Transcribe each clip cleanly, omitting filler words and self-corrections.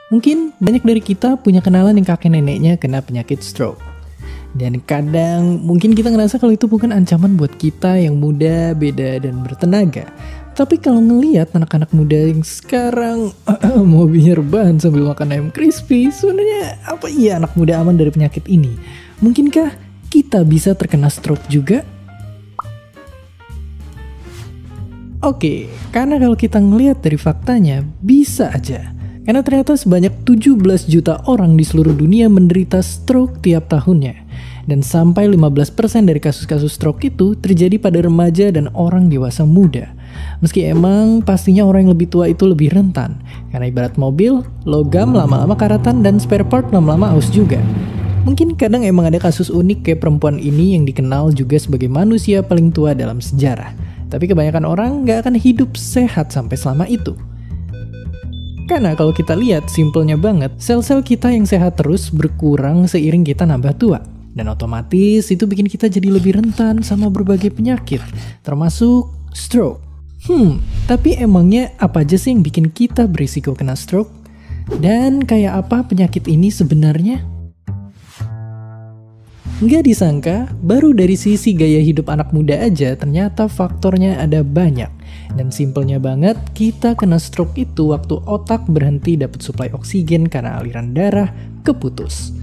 Mungkin banyak dari kita punya kenalan yang kakek neneknya kena penyakit stroke. Dan kadang mungkin kita ngerasa kalau itu bukan ancaman buat kita yang muda, beda, dan bertenaga. Tapi kalau ngelihat anak-anak muda yang sekarang mau rebahan sambil makan ayam crispy, sebenarnya apa iya anak muda aman dari penyakit ini? Mungkinkah kita bisa terkena stroke juga? Oke, karena kalau kita ngelihat dari faktanya, bisa aja. Karena ternyata sebanyak 17 juta orang di seluruh dunia menderita stroke tiap tahunnya. Dan sampai 15% dari kasus-kasus stroke itu terjadi pada remaja dan orang dewasa muda. Meski emang pastinya orang yang lebih tua itu lebih rentan. Karena ibarat mobil, logam lama-lama karatan dan spare part lama-lama aus juga. Mungkin kadang emang ada kasus unik kayak perempuan ini yang dikenal juga sebagai manusia paling tua dalam sejarah. Tapi kebanyakan orang gak akan hidup sehat sampai selama itu. Karena kalau kita lihat simpelnya banget, sel-sel kita yang sehat terus berkurang seiring kita nambah tua. Dan otomatis itu bikin kita jadi lebih rentan sama berbagai penyakit, termasuk stroke. Tapi emangnya apa aja sih yang bikin kita berisiko kena stroke? Dan kayak apa penyakit ini sebenarnya? Nggak disangka, baru dari sisi gaya hidup anak muda aja ternyata faktornya ada banyak. Dan simpelnya banget, kita kena stroke itu waktu otak berhenti dapat suplai oksigen karena aliran darah keputus.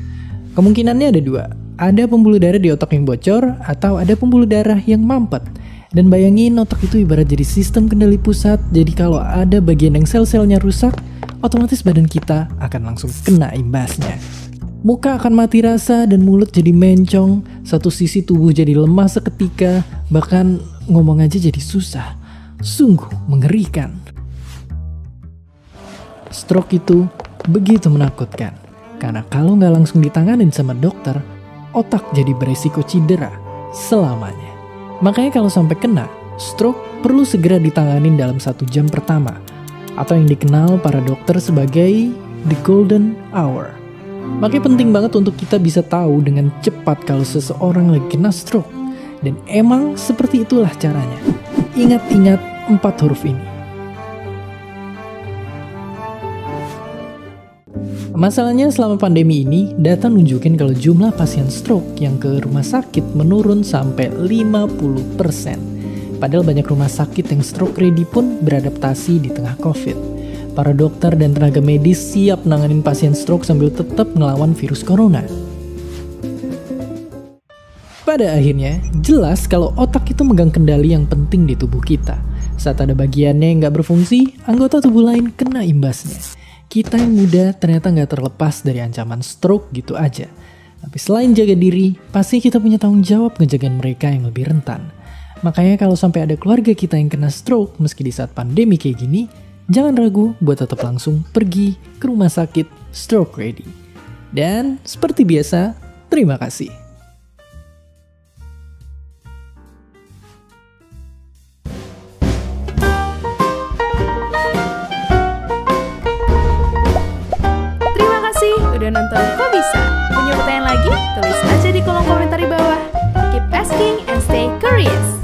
Kemungkinannya ada dua, ada pembuluh darah di otak yang bocor atau ada pembuluh darah yang mampet. Dan bayangin otak itu ibarat jadi sistem kendali pusat, jadi kalau ada bagian yang sel-selnya rusak, otomatis badan kita akan langsung kena imbasnya. Muka akan mati rasa dan mulut jadi mencong, satu sisi tubuh jadi lemah seketika, bahkan ngomong aja jadi susah. Sungguh mengerikan. Stroke itu begitu menakutkan, karena kalau nggak langsung ditanganin sama dokter, otak jadi beresiko cedera selamanya. Makanya kalau sampai kena, stroke perlu segera ditanganin dalam 1 jam pertama, atau yang dikenal para dokter sebagai the golden hour. Makanya penting banget untuk kita bisa tahu dengan cepat kalau seseorang lagi kena stroke. Dan emang seperti itulah caranya. Ingat-ingat 4 huruf ini. Masalahnya selama pandemi ini, data nunjukin kalau jumlah pasien stroke yang ke rumah sakit menurun sampai 50%. Padahal banyak rumah sakit yang stroke ready pun beradaptasi di tengah COVID. Para dokter dan tenaga medis siap nanganin pasien stroke sambil tetap ngelawan virus corona. Pada akhirnya, jelas kalau otak itu megang kendali yang penting di tubuh kita. Saat ada bagiannya yang nggak berfungsi, anggota tubuh lain kena imbasnya. Kita yang muda ternyata nggak terlepas dari ancaman stroke gitu aja. Tapi selain jaga diri, pasti kita punya tanggung jawab ngejagain mereka yang lebih rentan. Makanya kalau sampai ada keluarga kita yang kena stroke meski di saat pandemi kayak gini, jangan ragu buat tetap langsung pergi ke rumah sakit stroke ready. Dan seperti biasa, terima kasih. Udah nonton Kok Bisa? Punya pertanyaan lagi? Tulis aja di kolom komentar di bawah. Keep asking and stay curious.